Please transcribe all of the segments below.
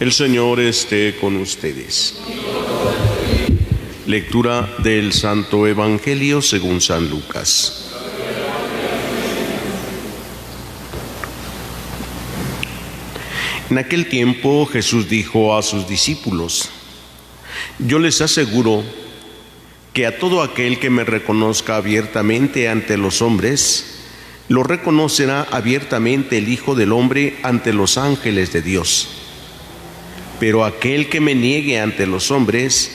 El Señor esté con ustedes. Lectura del Santo Evangelio según San Lucas. En aquel tiempo Jesús dijo a sus discípulos: Yo les aseguro que a todo aquel que me reconozca abiertamente ante los hombres, lo reconocerá abiertamente el Hijo del Hombre ante los ángeles de Dios. Pero aquel que me niegue ante los hombres,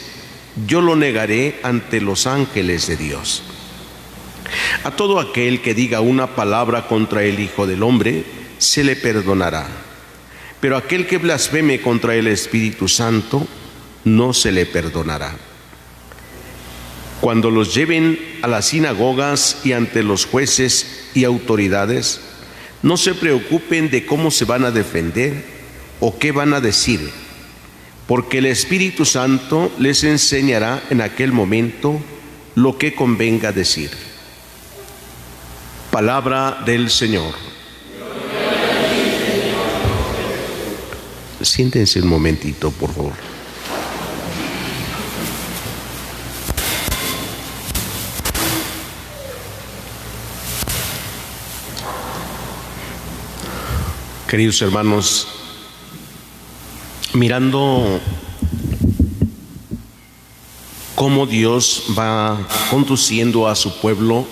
yo lo negaré ante los ángeles de Dios. A todo aquel que diga una palabra contra el Hijo del Hombre, se le perdonará. Pero aquel que blasfeme contra el Espíritu Santo, no se le perdonará. Cuando los lleven a las sinagogas y ante los jueces y autoridades, no se preocupen de cómo se van a defender o qué van a decir, porque el Espíritu Santo les enseñará en aquel momento lo que convenga decir. Palabra del Señor. Siéntense un momentito, por favor. Queridos hermanos, mirando cómo Dios va conduciendo a su pueblo,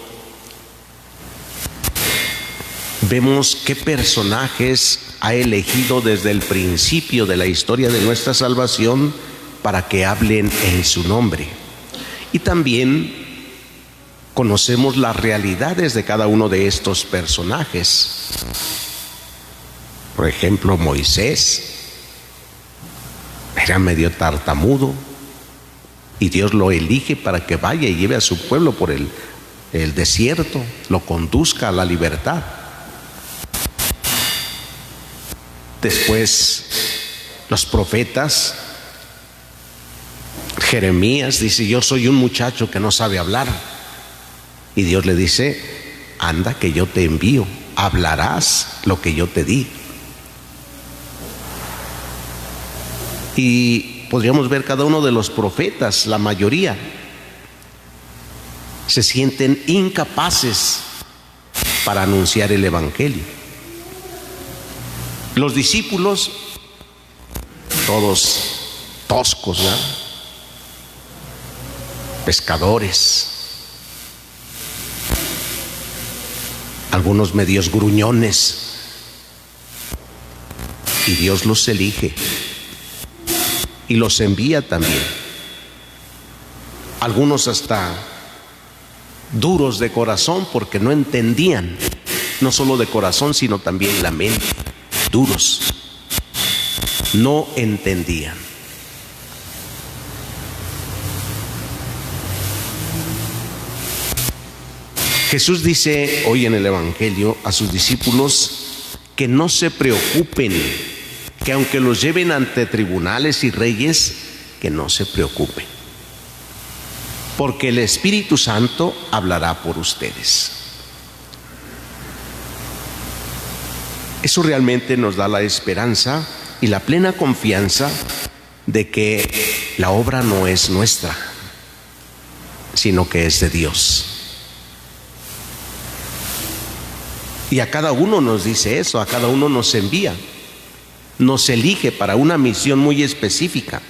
vemos qué personajes ha elegido desde el principio de la historia de nuestra salvación para que hablen en su nombre. Y también conocemos las realidades de cada uno de estos personajes. Por ejemplo, Moisés era medio tartamudo y Dios lo elige para que vaya y lleve a su pueblo por el desierto, lo conduzca a la libertad. Después, los profetas, Jeremías dice: yo soy un muchacho que no sabe hablar. Y Dios le dice: anda, que yo te envío, hablarás lo que yo te di. Y podríamos ver cada uno de los profetas, la mayoría se sienten incapaces para anunciar el Evangelio. Los discípulos, todos toscos, ¿verdad? Pescadores, algunos medios gruñones, y Dios los elige y los envía también. Algunos hasta duros de corazón, porque no entendían, no solo de corazón, sino también la mente. Duros, no entendían. Jesús dice hoy en el Evangelio a sus discípulos que no se preocupen, que aunque los lleven ante tribunales y reyes, que no se preocupen, porque el Espíritu Santo hablará por ustedes. Eso realmente nos da la esperanza y la plena confianza de que la obra no es nuestra, sino que es de Dios. Y a cada uno nos dice eso, a cada uno nos envía, nos elige para una misión muy específica.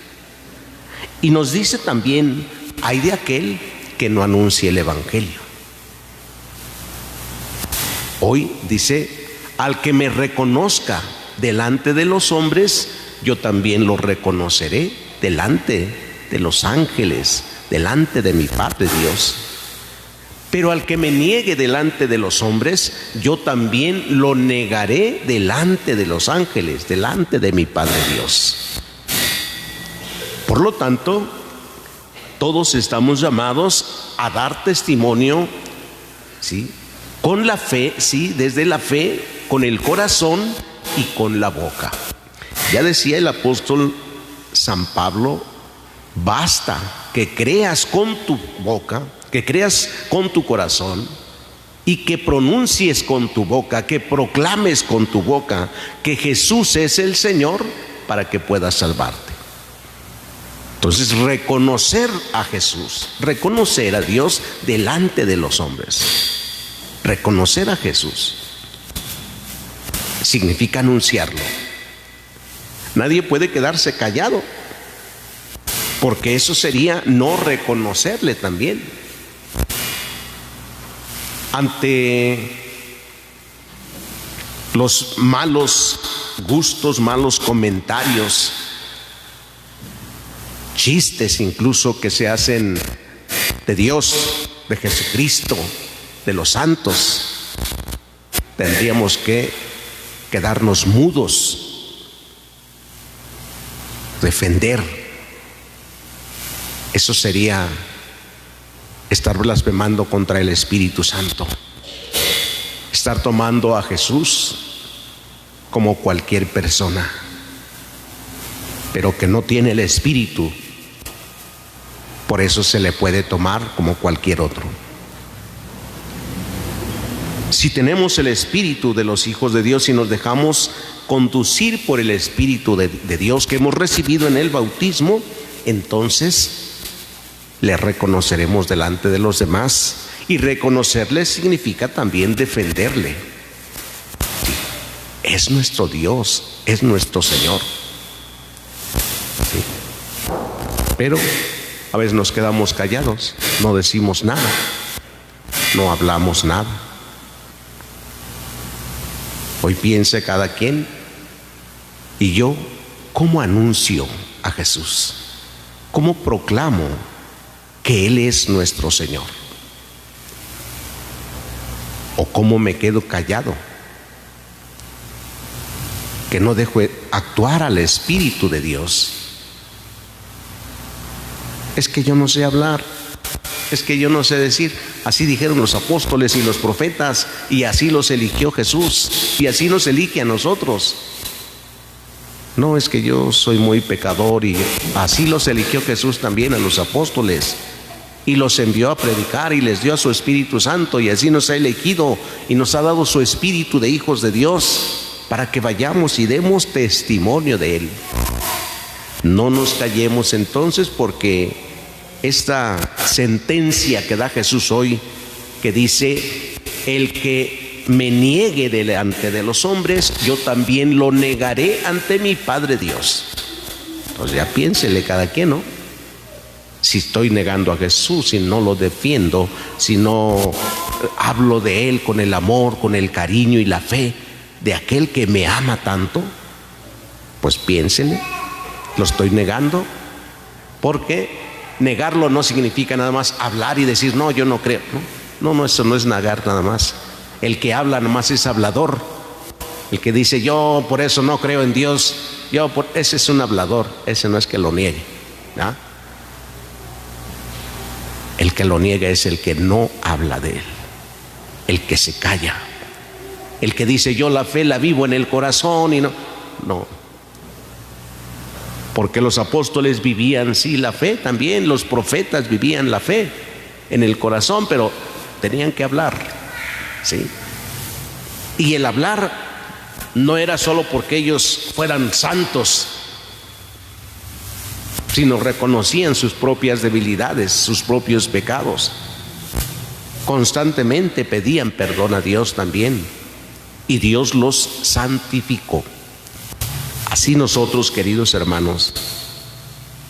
Y nos dice también: hay de aquel que no anuncie el Evangelio. Hoy dice: al que me reconozca delante de los hombres, yo también lo reconoceré delante de los ángeles, delante de mi Padre Dios. Pero al que me niegue delante de los hombres, yo también lo negaré delante de los ángeles, delante de mi Padre Dios. Por lo tanto, todos estamos llamados a dar testimonio, ¿sí?, con la fe, sí, desde la fe, con el corazón y con la boca. Ya decía el apóstol San Pablo: basta que creas con tu boca, que creas con tu corazón y que pronuncies con tu boca, que proclames con tu boca que Jesús es el Señor, para que puedas salvarte. Entonces, reconocer a Jesús, reconocer a Dios delante de los hombres, reconocer a Jesús significa anunciarlo. Nadie puede quedarse callado, porque eso sería no reconocerle también. Ante los malos gustos, malos comentarios, chistes incluso que se hacen de Dios, de Jesucristo, de los santos, tendríamos que quedarnos mudos, defender. Eso sería estar blasfemando contra el Espíritu Santo, estar tomando a Jesús como cualquier persona, pero que no tiene el Espíritu. Por eso se le puede tomar como cualquier otro. Si tenemos el Espíritu de los hijos de Dios y nos dejamos conducir por el Espíritu de Dios que hemos recibido en el bautismo, entonces le reconoceremos delante de los demás. Y reconocerle significa también defenderle. Es nuestro Dios, es nuestro Señor. Sí. Pero a veces nos quedamos callados, no decimos nada, no hablamos nada. Hoy piense cada quien, y yo, ¿cómo anuncio a Jesús? ¿Cómo proclamo que Él es nuestro Señor? ¿O cómo me quedo callado? Que no dejo actuar al Espíritu de Dios. Es que yo no sé hablar, es que yo no sé decir. Así dijeron los apóstoles y los profetas, y así los eligió Jesús, y así nos elige a nosotros. No, es que yo soy muy pecador, y así los eligió Jesús también a los apóstoles, y los envió a predicar y les dio a su Espíritu Santo, y así nos ha elegido y nos ha dado su Espíritu de hijos de Dios para que vayamos y demos testimonio de Él. No nos callemos entonces, porque esta sentencia que da Jesús hoy, que dice: el que me niegue delante de los hombres, yo también lo negaré ante mi Padre Dios. Entonces ya piénsele cada quien, ¿no? Si estoy negando a Jesús, si no lo defiendo, si no hablo de Él con el amor, con el cariño y la fe de aquel que me ama tanto, pues piénsele, lo estoy negando. Porque negarlo no significa nada más hablar y decir no, yo no creo. No, eso no es negar nada más. El que habla nada más es hablador. El que dice yo por eso no creo en Dios, ese es un hablador, ese no es que lo niegue, ¿no? El que lo niega es el que no habla de Él, el que se calla, el que dice yo la fe la vivo en el corazón y no. Porque los apóstoles vivían sí la fe también, los profetas vivían la fe en el corazón, pero tenían que hablar, ¿sí? Y el hablar no era solo porque ellos fueran santos, sino reconocían sus propias debilidades, sus propios pecados. Constantemente pedían perdón a Dios también, y Dios los santificó. Así nosotros, queridos hermanos,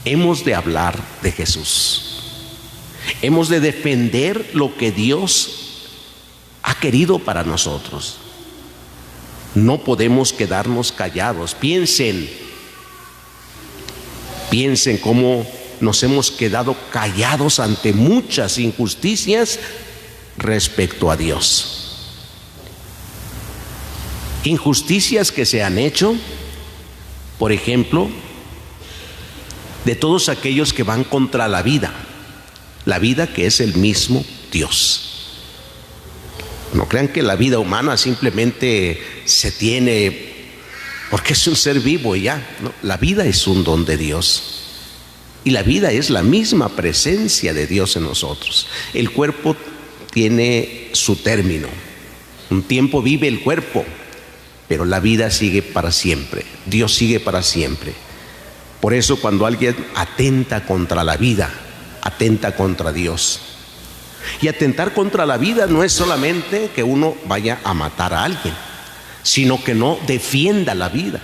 hemos de hablar de Jesús. Hemos de defender lo que Dios ha querido para nosotros. No podemos quedarnos callados. Piensen cómo nos hemos quedado callados ante muchas injusticias respecto a Dios. Injusticias que se han hecho, por ejemplo, de todos aquellos que van contra la vida que es el mismo Dios. No crean que la vida humana simplemente se tiene porque es un ser vivo y ya. No, la vida es un don de Dios, y la vida es la misma presencia de Dios en nosotros. El cuerpo tiene su término, un tiempo vive el cuerpo, pero la vida sigue para siempre, Dios sigue para siempre. Por eso cuando alguien atenta contra la vida, atenta contra Dios. Y atentar contra la vida no es solamente que uno vaya a matar a alguien, sino que no defienda la vida.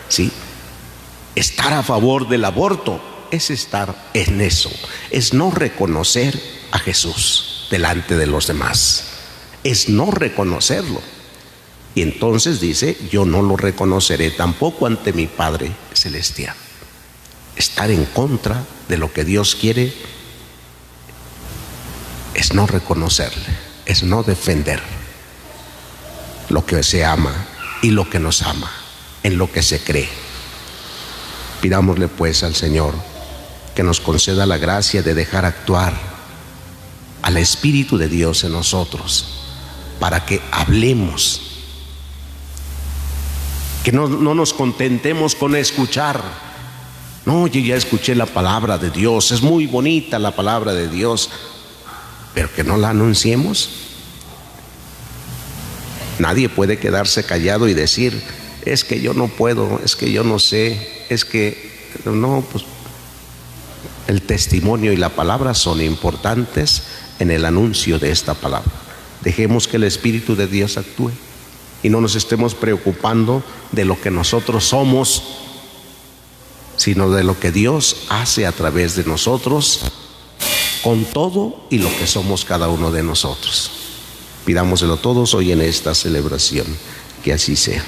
¿Sí? Estar a favor del aborto es estar en eso, es no reconocer a Jesús delante de los demás, es no reconocerlo. Y entonces dice, yo no lo reconoceré tampoco ante mi Padre Celestial. Estar en contra de lo que Dios quiere es no reconocerle, es no defender lo que se ama y lo que nos ama, en lo que se cree. Pidámosle pues al Señor que nos conceda la gracia de dejar actuar al Espíritu de Dios en nosotros, para que hablemos, que no nos contentemos con escuchar. No, yo ya escuché la palabra de Dios, es muy bonita la palabra de Dios, pero que no la anunciemos. Nadie puede quedarse callado y decir, es que yo no puedo, es que yo no sé, es que no, pues el testimonio y la palabra son importantes en el anuncio de esta palabra. Dejemos que el Espíritu de Dios actúe y no nos estemos preocupando de lo que nosotros somos, sino de lo que Dios hace a través de nosotros, con todo y lo que somos cada uno de nosotros. Pidámoselo todos hoy en esta celebración, que así sea.